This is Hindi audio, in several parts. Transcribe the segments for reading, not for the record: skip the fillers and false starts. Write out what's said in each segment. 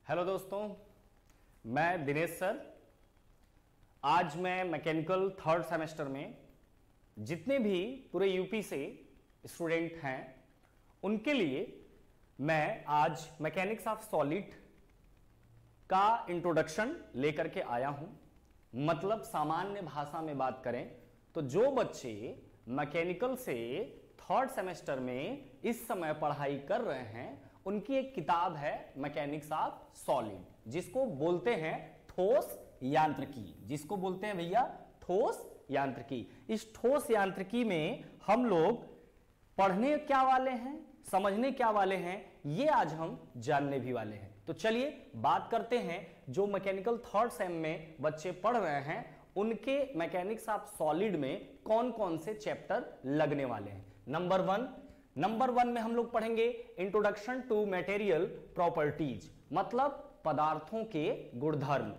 हेलो दोस्तों, मैं दिनेश सर। आज मैं मैकेनिकल थर्ड सेमेस्टर में जितने भी पूरे यूपी से स्टूडेंट हैं उनके लिए मैं आज मैकेनिक्स ऑफ सॉलिड का इंट्रोडक्शन लेकर के आया हूं। मतलब सामान्य भाषा में बात करें तो जो बच्चे मैकेनिकल से थर्ड सेमेस्टर में इस समय पढ़ाई कर रहे हैं उनकी एक किताब है मैकेनिक्स ऑफ सॉलिड, जिसको बोलते हैं ठोस यांत्रिकी। जिसको बोलते हैं भैया ठोस यांत्रिकी। इस ठोस यांत्रिकी में हम लोग पढ़ने क्या वाले हैं, समझने क्या वाले हैं, ये आज हम जानने भी वाले हैं। तो चलिए बात करते हैं जो मैकेनिकल थर्ड सेम में बच्चे पढ़ रहे हैं उनके मैकेनिक्स ऑफ सॉलिड में कौन कौन से चैप्टर लगने वाले हैं। नंबर वन में हम लोग पढ़ेंगे इंट्रोडक्शन टू मटेरियल प्रॉपर्टीज, मतलब पदार्थों के गुणधर्म।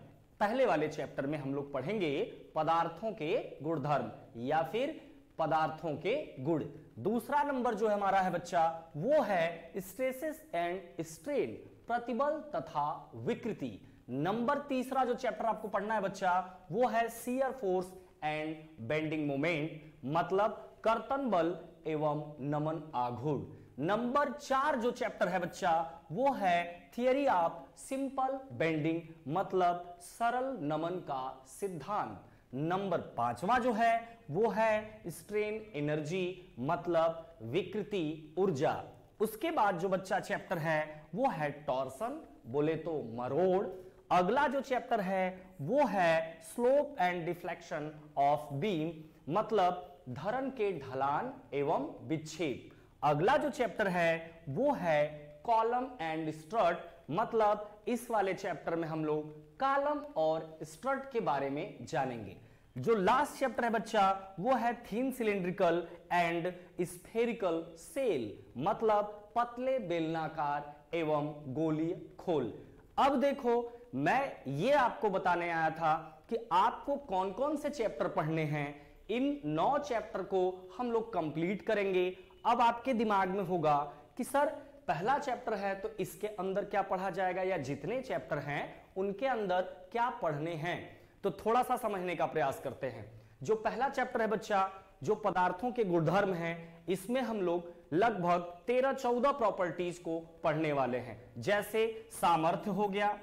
पहले वाले चैप्टर में हम लोग पढ़ेंगे पदार्थों के गुणधर्म या फिर पदार्थों के गुण। दूसरा नंबर जो हमारा है बच्चा वो है स्ट्रेसेस एंड स्ट्रेन, प्रतिबल तथा विकृति। नंबर तीसरा जो चैप्टर आपको पढ़ना है बच्चा वो है shear force and bending moment, मतलब कर्तन बल एवं नमन आघूर्ण। नंबर 4 जो चैप्टर है बच्चा वो है थियरी ऑफ सिंपल बेंडिंग, मतलब सरल नमन का सिद्धांत। नंबर 5वां जो है वो है स्ट्रेन एनर्जी, मतलब विकृति ऊर्जा। उसके बाद जो बच्चा चैप्टर है वो है टॉर्सन, बोले तो मरोड़। अगला जो चैप्टर है वो है slope and deflection of beam, मतलब धरन के ढलान एवं विक्षेप। अगला जो चैप्टर है वो है कॉलम एंड स्ट्रट, मतलब इस वाले चैप्टर में हम लोग कॉलम और स्ट्रट के बारे में जानेंगे। जो लास्ट चैप्टर है बच्चा वो है thin cylindrical and spherical shell, मतलब पतले बेलनाकार एवं गोलीय खोल। अब देखो मैं ये आपको बताने आया था कि आपको कौन कौन से चैप्टर पढ़ने हैं। इन 9 चैप्टर को हम लोग कंप्लीट करेंगे। अब आपके दिमाग में होगा कि सर पहला चैप्टर है तो इसके अंदर क्या पढ़ा जाएगा, या जितने चैप्टर हैं उनके अंदर क्या पढ़ने हैं। तो थोड़ा सा समझने का प्रयास करते हैं। जो पहला चैप्टर है बच्चा जो पदार्थों के गुणधर्म हैं, इसमें हम लोग लगभग 13-14 प्रॉपर्टीज को पढ़ने वाले हैं। जैसे सामर्थ्य हो गया,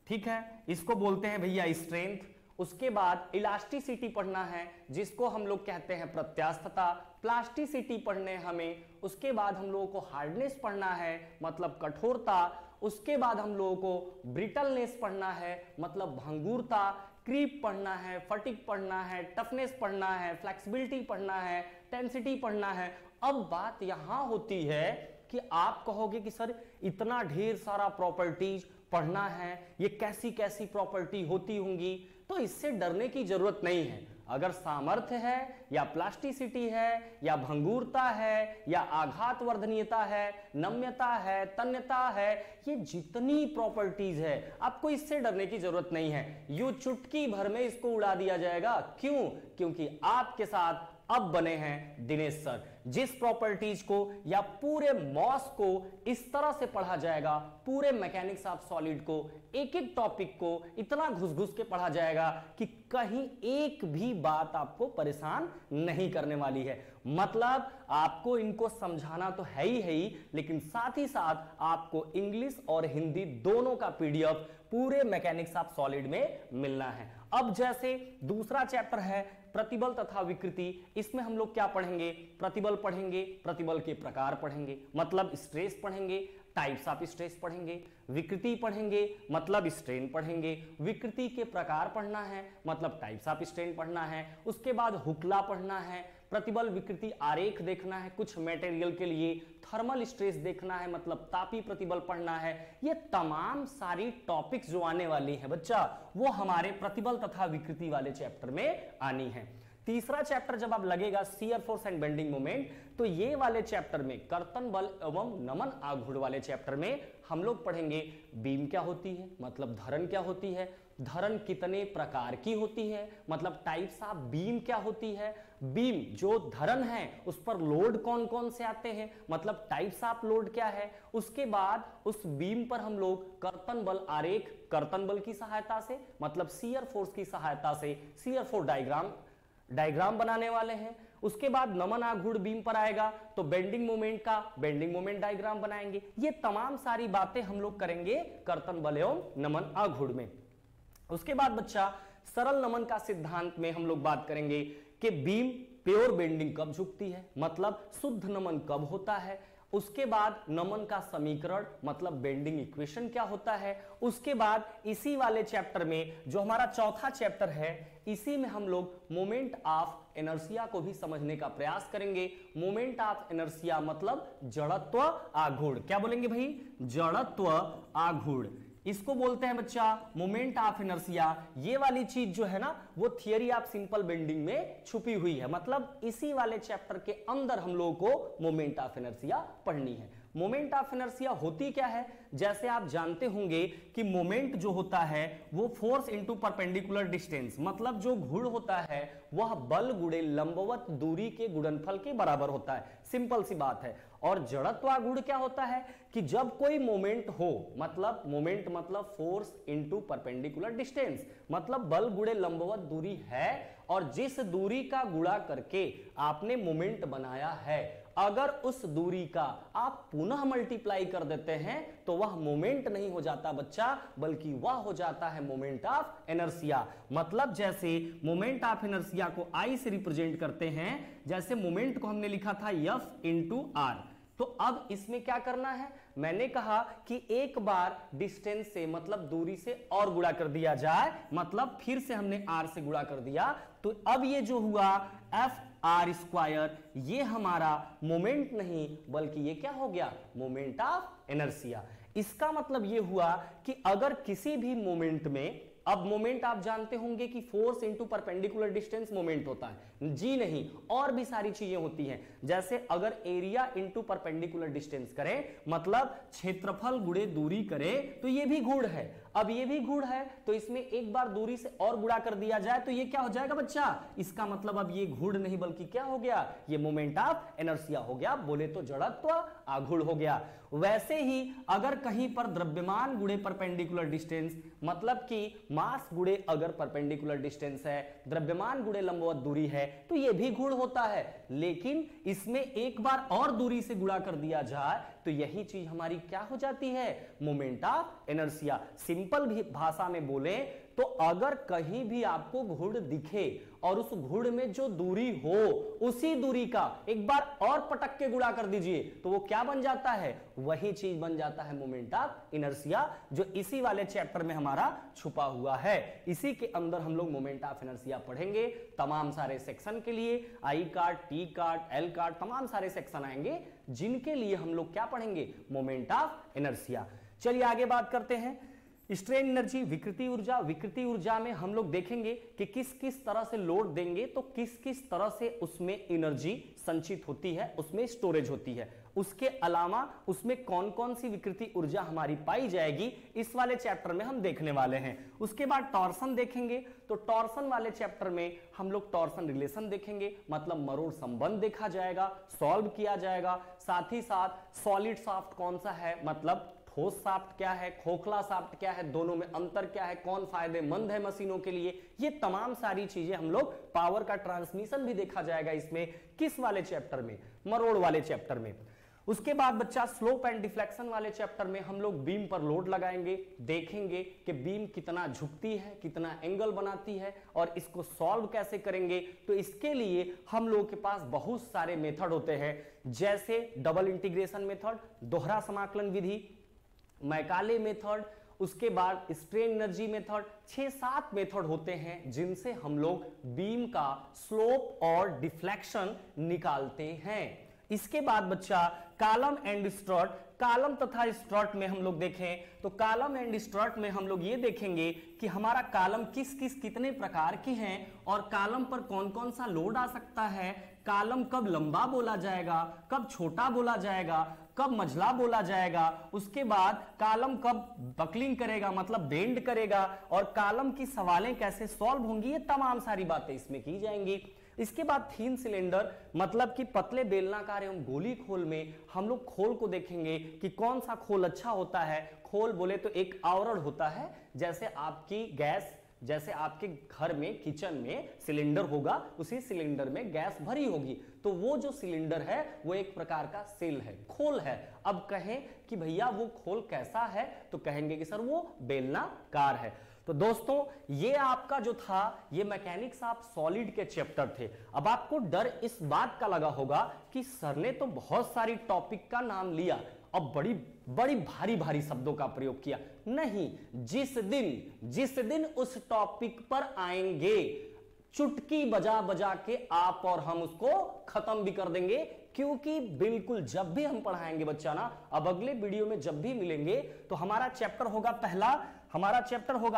ठीक है, इसको बोलते हैं भैया स्ट्रेंथ। उसके बाद इलास्टिसिटी पढ़ना है जिसको हम लोग कहते हैं प्रत्यास्थता। प्लास्टिसिटी पढ़ने हमें। उसके बाद हम लोगों को हार्डनेस पढ़ना है, मतलब कठोरता। उसके बाद हम लोगों को ब्रिटलनेस पढ़ना है, मतलब भंगुरता। क्रीप पढ़ना है, फटिग पढ़ना है, टफनेस पढ़ना है, फ्लेक्सिबिलिटी पढ़ना है, टेंसिटी पढ़ना है। अब बात यहां होती है कि आप कहोगे कि सर इतना ढेर सारा प्रॉपर्टीज पढ़ना है, ये कैसी कैसी प्रॉपर्टी होती होंगी। तो इससे डरने की जरूरत नहीं है। अगर सामर्थ्य है या प्लास्टिसिटी है या भंगुरता है या आघात वर्धनीयता है, नम्यता है, तन्यता है, ये जितनी प्रॉपर्टीज है आपको इससे डरने की जरूरत नहीं है। यूं चुटकी भर में इसको उड़ा दिया जाएगा। क्यों? क्योंकि आपके साथ अब बने हैं दिनेश सर। जिस प्रॉपर्टीज को या पूरे मॉस को इस तरह से पढ़ा जाएगा, पूरे मैकेनिक्स ऑफ सॉलिड को एक एक टॉपिक को इतना घुस घुस के पढ़ा जाएगा कि कहीं एक भी बात आपको परेशान नहीं करने वाली है। मतलब आपको इनको समझाना तो है ही, लेकिन साथ ही साथ आपको इंग्लिश और हिंदी दोनों का पीडीएफ पूरे मैकेनिक्स ऑफ सॉलिड में मिलना है। अब जैसे दूसरा चैप्टर है प्रतिबल तथा विकृति, इसमें हम लोग क्या पढ़ेंगे? प्रतिबल पढ़ेंगे, प्रतिबल के प्रकार पढ़ेंगे, मतलब स्ट्रेस पढ़ेंगे, टाइप्स ऑफ स्ट्रेस पढ़ेंगे। विकृति पढ़ेंगे, मतलब स्ट्रेन पढ़ेंगे। विकृति के प्रकार पढ़ना है, मतलब टाइप्स ऑफ स्ट्रेन पढ़ना है। उसके बाद हुकला पढ़ना है, प्रतिबल विकृति आरेख देखना है, कुछ मटेरियल के लिए थर्मल स्ट्रेस देखना है, मतलब तापी प्रतिबल पढ़ना है। ये तमाम सारी टॉपिक्स जो आने वाली है बच्चा वो हमारे प्रतिबल तथा विकृति वाले चैप्टर में आनी है। तीसरा चैप्टर जब आप लगेगा shear force and bending moment, तो ये वाले चैप्टर में कर्तन बल एवं नमन आघूर्ण वाले चैप्टर में हम लोग पढ़ेंगे बीम क्या होती है, मतलब धरन क्या होती है, धरन कितने प्रकार की होती है, मतलब टाइप्स ऑफ बीम क्या होती है, बीम जो धरन है उस पर लोड कौन कौन से आते हैं, मतलब टाइप्स ऑफ लोड क्या है। उसके बाद उस बीम पर हम लोग कर्तन बल आरेख, कर्तन बल की सहायता से मतलब शियर फोर्स की सहायता से शियर फोर्स डायग्राम बनाने वाले हैं। उसके बाद नमन आघूर्ण बीम पर आएगा तो बेंडिंग मोमेंट का बेंडिंग मोमेंट डायग्राम बनाएंगे। ये तमाम सारी बातें हम लोग करेंगे कर्तन बल एवं नमन आघूर्ण में। उसके बाद बच्चा सरल नमन का सिद्धांत में हम लोग बात करेंगे कि बीम प्योर बेंडिंग कब झुकती है, मतलब शुद्ध नमन कब होता है। उसके बाद नमन का समीकरण मतलब बेंडिंग इक्वेशन क्या होता है। उसके बाद इसी वाले चैप्टर में जो हमारा चौथा चैप्टर है, इसी में हम लोग मोमेंट ऑफ इनर्शिया को भी समझने का प्रयास करेंगे। मोमेंट ऑफ इनर्शिया मतलब जड़त्व आघूर्ण। क्या बोलेंगे भाई? जड़त्व आघूर्ण, इसको बोलते हैं बच्चा मोमेंट ऑफ इनर्शिया। ये वाली चीज जो है ना वो थियरी ऑफ सिंपल बेंडिंग में छुपी हुई है, मतलब इसी वाले चैप्टर के अंदर हम लोगों को मोमेंट ऑफ इनर्शिया पढ़नी है। मोमेंट ऑफ इनर्शिया होती क्या है? जैसे आप जानते होंगे कि मोमेंट जो होता है वो फोर्स इनटू परपेंडिकुलर डिस्टेंस, मतलब जो घूर्ण होता है वह बल गुणे लंबवत दूरी के गुणनफल के बराबर होता है। सिंपल सी बात है। और जड़त्वाघूर्ण क्या होता है कि जब कोई मोमेंट हो, मतलब मोमेंट मतलब फोर्स इनटू परपेंडिकुलर डिस्टेंस, मतलब बल गुणे लंबवत दूरी है और जिस दूरी का गुणा करके आपने मोमेंट बनाया है, अगर उस दूरी का आप पुनः मल्टीप्लाई कर देते हैं तो वह मोमेंट नहीं हो जाता बच्चा, बल्कि वह हो जाता है मोमेंट ऑफ इनर्शिया। मतलब जैसे मोमेंट ऑफ इनर्शिया को आई से रिप्रेजेंट करते हैं, जैसे मोमेंट को हमने लिखा था F इंटू आर, तो अब इसमें क्या करना है, मैंने कहा कि एक बार डिस्टेंस से मतलब दूरी से और गुणा कर दिया जाए, मतलब फिर से हमने r से गुणा कर दिया, तो अब ये जो हुआ एफ आर स्क्वायर, ये हमारा मोमेंट नहीं बल्कि ये क्या हो गया, मोमेंट ऑफ इनर्शिया। इसका मतलब ये हुआ कि अगर किसी भी मोमेंट में, अब मोमेंट आप जानते होंगे कि force into perpendicular distance moment होता है, जी नहीं, और भी सारी चीजें होती हैं। जैसे अगर एरिया इनटू परपेंडिकुलर डिस्टेंस करें, मतलब क्षेत्रफल गुणे दूरी करें, तो ये भी गुण है। अब ये भी गुण है तो इसमें एक बार दूरी से और गुणा कर दिया जाए तो ये क्या हो जाएगा बच्चा, इसका मतलब अब ये गुण नहीं बल्कि क्या हो गया, ये मोमेंट ऑफ इनर्शिया हो गया, बोले तो जड़त्व आघूर्ण हो गया। वैसे ही अगर कहीं पर द्रव्यमान गुणे परपेंडिकुलर डिस्टेंस, मतलब कि मास गुणे अगर परपेंडिकुलर डिस्टेंस है, द्रव्यमान गुणे लंबवत दूरी है, तो ये भी गुण होता है। लेकिन इसमें एक बार और दूरी से गुणा कर दिया जाए तो यही चीज हमारी क्या हो जाती है, मोमेंट ऑफ इनर्शिया। सिंपल भी भाषा में बोले तो अगर कहीं भी आपको घूर्ण दिखे और उस घूर्ण में जो दूरी हो, उसी दूरी का एक बार और पटक के गुणा कर दीजिए तो वो क्या बन जाता है, वही चीज बन जाता है मोमेंट ऑफ इनर्शिया, जो इसी वाले चैप्टर में हमारा छुपा हुआ है। इसी के अंदर हम लोग मोमेंट ऑफ इनर्शिया पढ़ेंगे। तमाम सारे सेक्शन के लिए I card, T card, L card, तमाम सारे सेक्शन आएंगे जिनके लिए हम लोग क्या पढ़ेंगे, मोमेंट ऑफ इनर्शिया। चलिए आगे बात करते हैं। स्ट्रेन एनर्जी, विकृति ऊर्जा। विकृति ऊर्जा में हम लोग देखेंगे कि किस किस तरह से लोड देंगे तो किस किस तरह से उसमें एनर्जी संचित होती है, उसमें स्टोरेज होती है। उसके अलावा उसमें कौन कौन सी विकृति ऊर्जा हमारी पाई जाएगी, इस वाले चैप्टर में हम देखने वाले हैं। उसके बाद टॉर्सन देखेंगे, तो टॉर्सन वाले चैप्टर में हम लोग टॉर्सन रिलेशन देखेंगे, मतलब मरोड़ संबंध देखा जाएगा, सॉल्व किया जाएगा। साथ ही साथ सॉलिड शाफ्ट कौन सा है, मतलब ठोस शाफ्ट क्या है, खोखला शाफ्ट क्या है, दोनों में अंतर क्या है, कौन फायदेमंद है मशीनों के लिए, ये तमाम सारी चीजें हम लोग, पावर का ट्रांसमिशन भी देखा जाएगा इसमें, किस वाले चैप्टर में, मरोड़ वाले चैप्टर में। उसके बाद बच्चा स्लोप एंड डिफ्लेक्शन वाले चैप्टर में हम लोग बीम पर लोड लगाएंगे, देखेंगे कि बीम कितना झुकती है, कितना एंगल बनाती है और इसको सॉल्व कैसे करेंगे। तो इसके लिए हम लोगों के पास बहुत सारे मेथड होते हैं, जैसे डबल इंटीग्रेशन मेथड, दोहरा समाकलन विधि, मैकाले मेथड, उसके बाद स्ट्रेन एनर्जी मेथड, 6-7 मेथड होते हैं जिनसे हम लोग बीम का स्लोप और डिफ्लेक्शन निकालते हैं। इसके बाद बच्चा कॉलम एंड स्ट्रट, कॉलम तथा स्ट्रट में हम लोग देखें तो कॉलम एंड स्ट्रट में हम लोग ये देखेंगे कि हमारा कॉलम किस किस कितने प्रकार के हैं और कॉलम पर कौन कौन सा लोड आ सकता है, कॉलम कब लंबा बोला जाएगा, कब छोटा बोला जाएगा, कब मझला बोला जाएगा, उसके बाद कॉलम कब बकलिंग करेगा मतलब बेंड करेगा, और कॉलम की सवालें कैसे सॉल्व होंगी, ये तमाम सारी बातें इसमें की जाएंगी। इसके बाद थीन सिलेंडर मतलब कि पतले बेलनाकार एवं गोली खोल में हम लोग खोल को देखेंगे कि कौन सा खोल अच्छा होता है। खोल बोले तो एक आवरण होता है, जैसे आपकी गैस, जैसे आपके घर में किचन में सिलेंडर होगा, उसी सिलेंडर में गैस भरी होगी, तो वो जो सिलेंडर है वो एक प्रकार का सेल है, खोल है। अब कहें कि भैया वो खोल कैसा है, तो कहेंगे कि सर वो बेलनाकार है। तो दोस्तों ये आपका जो था ये मैकेनिक्स ऑफ सॉलिड के चैप्टर थे। अब आपको डर इस बात का लगा होगा कि सर ने तो बहुत सारी टॉपिक का नाम लिया, अब बड़ी बड़ी भारी भारी शब्दों का प्रयोग किया। नहीं, जिस दिन उस टॉपिक पर आएंगे चुटकी बजा बजा के आप और हम उसको खत्म भी कर देंगे, क्योंकि बिल्कुल जब भी हम पढ़ाएंगे बच्चा ना, अब अगले वीडियो में जब भी मिलेंगे तो हमारा चैप्टर होगा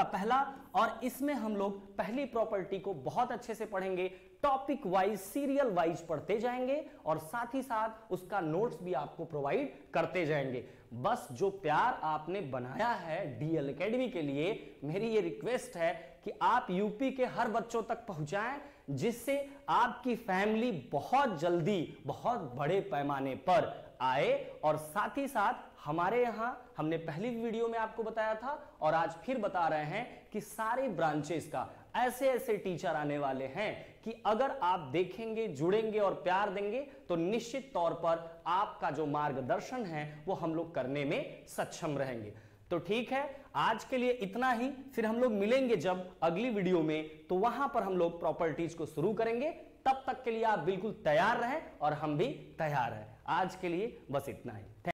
पहला, और इसमें हम लोग पहली प्रॉपर्टी को बहुत अच्छे से पढ़ेंगे, टॉपिक वाइज सीरियल वाइज पढ़ते जाएंगे, और साथ ही साथ उसका नोट्स भी आपको प्रोवाइड करते जाएंगे। बस जो प्यार आपने बनाया है डीएल एकेडमी के लिए, मेरी ये रिक्वेस्ट है कि आप यूपी के हर बच्चों तक पहुंचाएं, जिससे आपकी फैमिली बहुत जल्दी बहुत बड़े पैमाने पर आए। और साथ ही साथ हमारे यहां हमने पहली वीडियो में आपको बताया था और आज फिर बता रहे हैं कि सारे ब्रांचेस का ऐसे ऐसे टीचर आने वाले हैं कि अगर आप देखेंगे, जुड़ेंगे और प्यार देंगे तो निश्चित तौर पर आपका जो मार्गदर्शन है वो हम लोग करने में सक्षम रहेंगे। तो ठीक है, आज के लिए इतना ही, फिर हम लोग मिलेंगे जब अगली वीडियो में, तो वहां पर हम लोग प्रॉपर्टीज को शुरू करेंगे। तब तक के लिए आप बिल्कुल तैयार रहें और हम भी तैयार हैं। आज के लिए बस इतना ही।